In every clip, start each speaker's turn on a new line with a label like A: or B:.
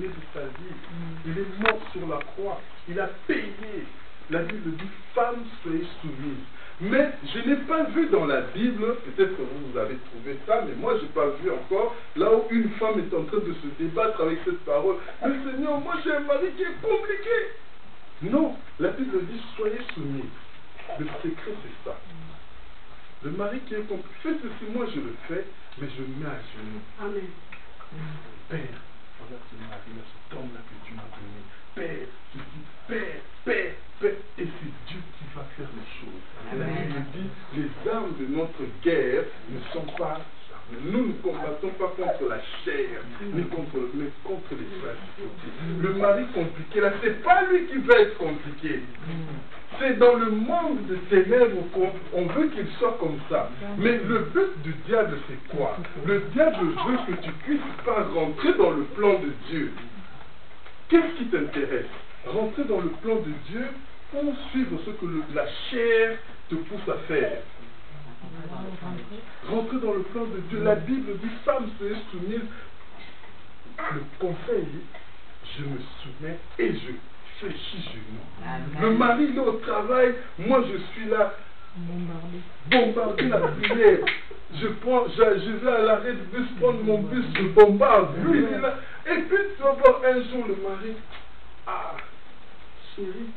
A: de sa vie. Il est mort sur la croix. Il a payé. La Bible dit, femme, soyez soumise. Mais je n'ai pas vu dans la Bible, peut-être que vous avez trouvé ça, mais moi je n'ai pas vu encore, là où une femme est en train de se débattre avec cette parole. Mais Seigneur, moi j'ai un mari qui est compliqué. Non, la Bible dit, soyez soumis. Le secret c'est ça. Le mari qui est compliqué, fais ceci, moi je le fais, mais je me mets à genoux.
B: Amen.
A: Père, voilà ce mari-là, cet homme-là que tu m'as donné. Père, je dis Père, Père, Père. Et c'est Dieu qui va faire les choses. La Bible dit, les armes de notre guerre ne sont pas... Nous ne combattons pas contre la chair, mais contre les principautés. Le mari compliqué, là, c'est pas lui qui va être compliqué. C'est dans le monde de ténèbres qu'on veut qu'il soit comme ça. Mais le but du diable, c'est quoi? Le diable veut que tu puisses pas rentrer dans le plan de Dieu. Qu'est-ce qui t'intéresse? Rentrer dans le plan de Dieu ou suivre ce que la chair te pousse à faire? Rentrer dans le plan de Dieu. La Bible dit, femme, soyez soumise. Le conseil dit, je me soumets et je fléchis genoux. Le mari il est au travail, moi je suis là, bombarder la prière. Je vais à l'arrêt de bus, prendre mon bus, je bombarde. Lui, il est là. Et puis tu vas voir un jour le mari, ah, chérie,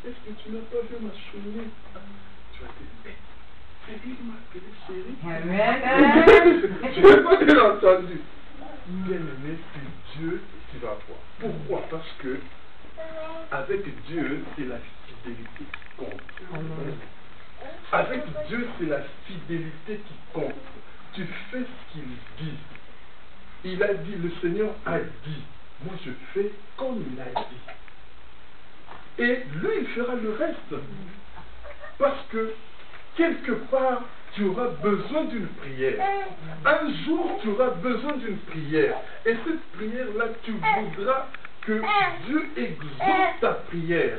A: est-ce que tu n'as pas vu ma cheminée? Tu vas te dire, c'est lui qui m'a appelé chérie. Tu n'as pas bien entendu. Bien-aimé, c'est Dieu qui va voir. Pourquoi? Parce que avec Dieu, c'est la fidélité qui compte. Avec Dieu, c'est la fidélité qui compte. Tu fais ce qu'il dit. Il a dit, le Seigneur a dit. Moi, je fais comme il a dit. Et lui, il fera le reste. Parce que, quelque part, tu auras besoin d'une prière. Un jour, tu auras besoin d'une prière. Et cette prière-là, tu voudras que Dieu exauce ta prière.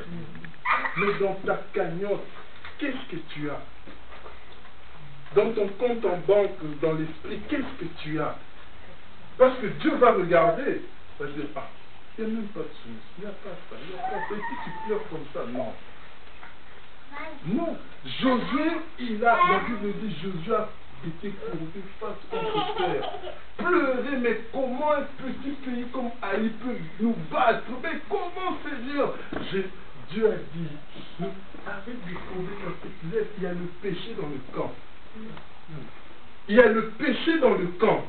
A: Mais dans ta cagnotte, qu'est-ce que tu as? Dans ton compte en banque, dans l'esprit, qu'est-ce que tu as? Parce que Dieu va regarder. Il va dire, ah, il n'y a même pas de souci, il n'y a pas ça, il n'y a pas ça. Et puis tu pleures comme ça. Non. Non. Josué, la Bible dit, Josué a été couru face contre terre. Pleurer, mais comment un petit pays comme Haïti peut nous battre? Mais comment, Seigneur? Dieu a dit, arrête de trouver quand tu te lèves, il y a le péché dans le camp. Il y a le péché dans le camp.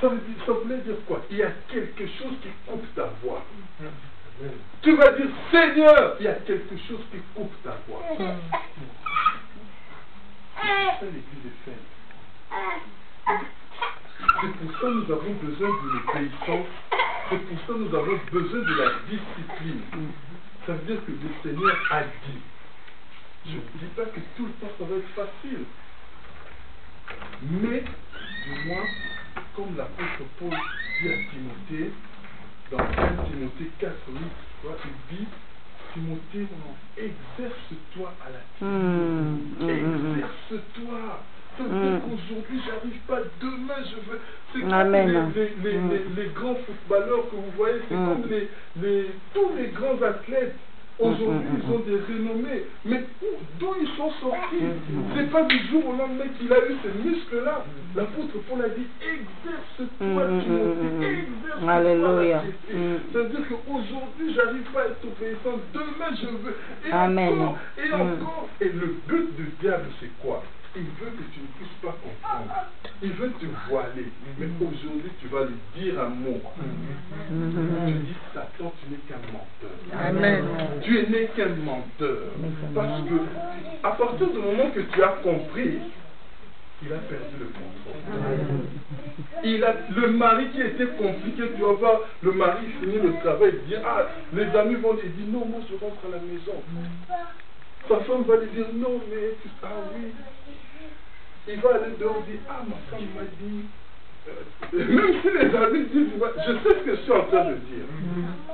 A: Ça voulait dire quoi? Il y a quelque chose qui coupe ta voix. Tu vas dire, Seigneur, il y a quelque chose qui coupe ta voix. C'est l'église est faite. C'est pour ça que nous avons besoin de l'obéissance. C'est pour ça que nous avons besoin de la discipline. Ça veut dire que le Seigneur a dit. Je ne dis pas que tout le temps ça va être facile. Mais, du moins, comme l'apôtre Paul dit à Timothée, dans 1 Timothée 4, 8, il dit, Timothée, exerce-toi à la discipline. Exerce-toi. Ça veut dire qu'aujourd'hui, j'arrive pas, demain, je veux. C'est comme les grands footballeurs que vous voyez, c'est comme tous les grands athlètes. Aujourd'hui, ils ont des renommées. Mais d'où ils sont sortis? C'est pas du jour au lendemain qu'il a eu ces muscles-là. L'apôtre Paul a dit, exerce-toi, Timothée, exerce-toi.
C: Alléluia.
A: Ça veut dire qu'aujourd'hui, j'arrive pas à être obéissant. Demain, je veux. Et
C: Amen.
A: encore, et encore. Et le but du diable, c'est quoi? Il veut que tu ne puisses pas comprendre. Il veut te voiler. Mais aujourd'hui, tu vas lui dire un mot. Tu dis, Satan, tu n'es qu'un menteur.
C: Amen.
A: Tu n'es qu'un menteur. Parce que, à partir du moment que tu as compris, il a perdu le contrôle. Le mari qui était compliqué, tu vas voir, le mari finit le travail, il dit, ah, les amis vont lui dire, non, moi je rentre à la maison. Sa femme va lui dire, non, mais, ah oui. Il va aller dehors et dire, ah, ma femme m'a dit, même si les amis disent, je sais ce que je suis en train de dire.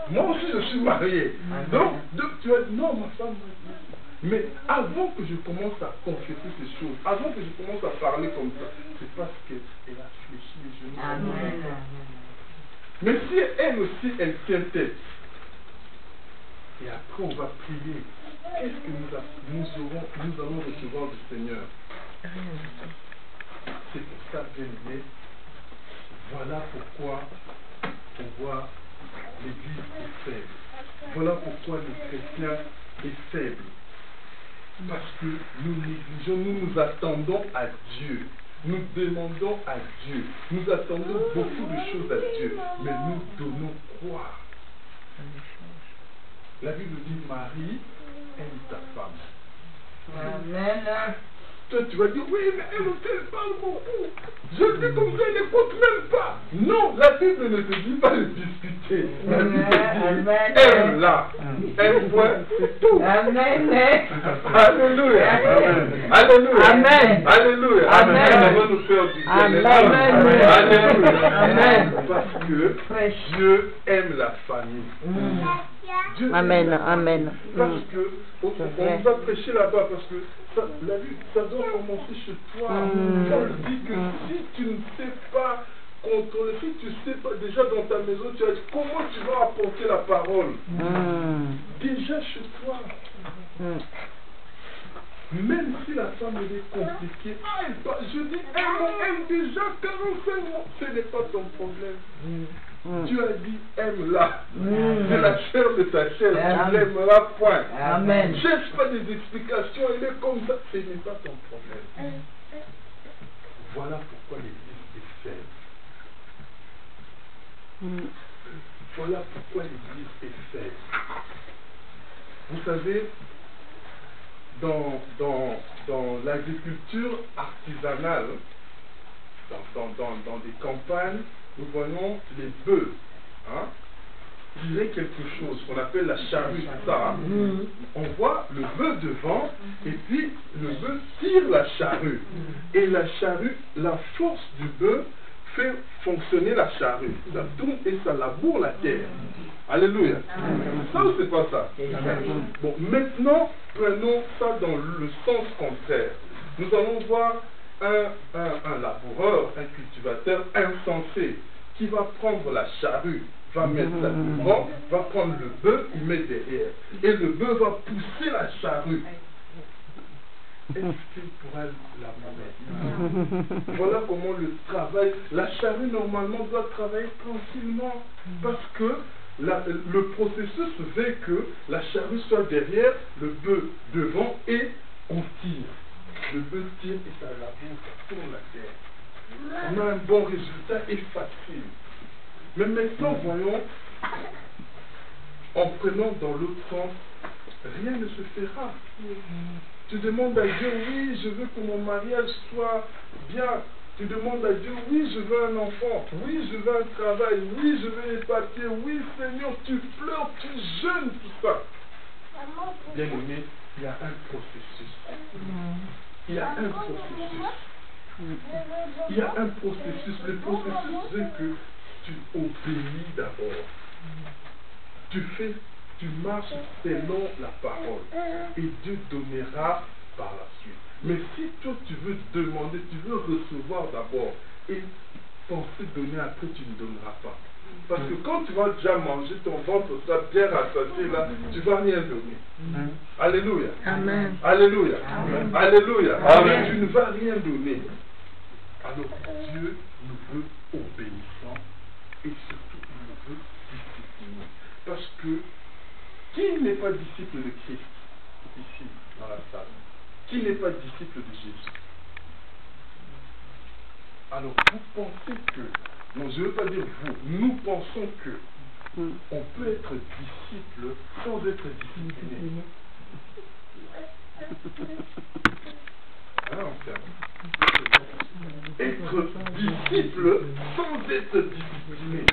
A: Moi aussi, je suis marié. Donc tu vas dire, non, ma femme m'a dit. Mais avant que je commence à confesser ces choses, avant que je commence à parler comme ça, c'est parce qu'elle a fléchi les genoux. Mais si elle aussi, elle tient tête, et après on va prier, qu'est-ce que nous allons recevoir du Seigneur? C'est pour ça, bien aimé, voilà pourquoi on voit l'Église est faible. Voilà pourquoi le chrétien est faible. Parce que nous négligeons, nous attendons à Dieu. Nous demandons à Dieu. Nous attendons beaucoup de choses à Dieu. Mais nous donnons quoi? La Bible dit, Marie aime ta femme.
B: Amen.
A: Toi, tu vas dire, oui, mais elle aussi, elle parle beaucoup. Je dis comme ça, elle n'écoute même pas. Non, la Bible ne te dit pas de discuter. La Bible dit, aime-la. Aime-moi, c'est tout.
B: Amen.
A: Alléluia. Alléluia.
B: Amen.
A: Alléluia.
B: Amen.
A: Ça va nous faire du bien.
B: Amen.
A: Alléluia.
B: Amen.
A: Parce que Dieu aime la famille. Dieu
C: Amen,
A: aime la famille.
C: amen.
A: Parce que on va prêcher là-bas parce que la vie, ça doit commencer chez toi. Paul dit que si tu ne sais pas contrôler, si tu ne sais pas déjà dans ta maison, tu as dit comment tu vas apporter la parole. Déjà chez toi. Même si la femme elle est compliquée, je dis, elle déjà 45 mois, ce n'est pas ton problème. Dieu a dit, aime-la. C'est la chair de ta chair, tu l'aimeras point.
B: Amen.
A: Cherche pas des explications, elle est comme ça, ce n'est pas ton problème. Voilà pourquoi l'Église est faible. Voilà pourquoi l'Église est faible. Vous savez, dans l'agriculture artisanale, dans des campagnes, nous voyons les bœufs. Hein? Il y a quelque chose qu'on appelle la charrue. Ça, on voit le bœuf devant et puis le bœuf tire la charrue. Et la charrue, la force du bœuf fait fonctionner la charrue. Ça tourne et ça laboure la terre. Alléluia. Ça ou c'est pas ça? Bon, maintenant, prenons ça dans le sens contraire. Nous allons voir un laboureur, un cultivateur insensé qui va prendre la charrue, va mettre ça devant, va prendre le bœuf, il met derrière. Et le bœuf va pousser la charrue. Est-ce qu'il pourra labourer? Voilà comment le travail, la charrue normalement doit travailler tranquillement. Parce que le processus fait que la charrue soit derrière, le bœuf devant et on tire. Le bœuf tire et ça laboure, ça tourne la terre. On a un bon résultat et facile. Mais maintenant, voyons, en prenant dans l'autre sens, rien ne se fera. Tu demandes à Dieu, oui, je veux que mon mariage soit bien. Tu demandes à Dieu, oui, je veux un enfant, oui, je veux un travail, oui, je veux les papiers, oui, Seigneur, tu pleures, tu jeûnes, tout ça. Bien aimé, il y a un processus. Il y a un processus. Il y a un processus. Le processus, c'est que tu obéis d'abord. Tu marches selon la parole. Et Dieu donnera par la suite. Mais si toi tu veux demander, tu veux recevoir d'abord et penser donner après, tu ne donneras pas. Parce que quand tu vas déjà manger ton ventre, ça bien rassasié là, tu ne vas rien donner. Alléluia. Amen. Alléluia. Amen. Alléluia. Amen. Tu ne vas rien donner. Alors Dieu nous veut obéissants et surtout il nous veut disciplinés. Parce que qui n'est pas disciple de Christ ici dans la salle? Qui n'est pas disciple de Jésus? Alors vous pensez que, non je ne veux pas dire vous, nous pensons que on peut être disciple sans être discipliné. Être disciple sans être discipliné.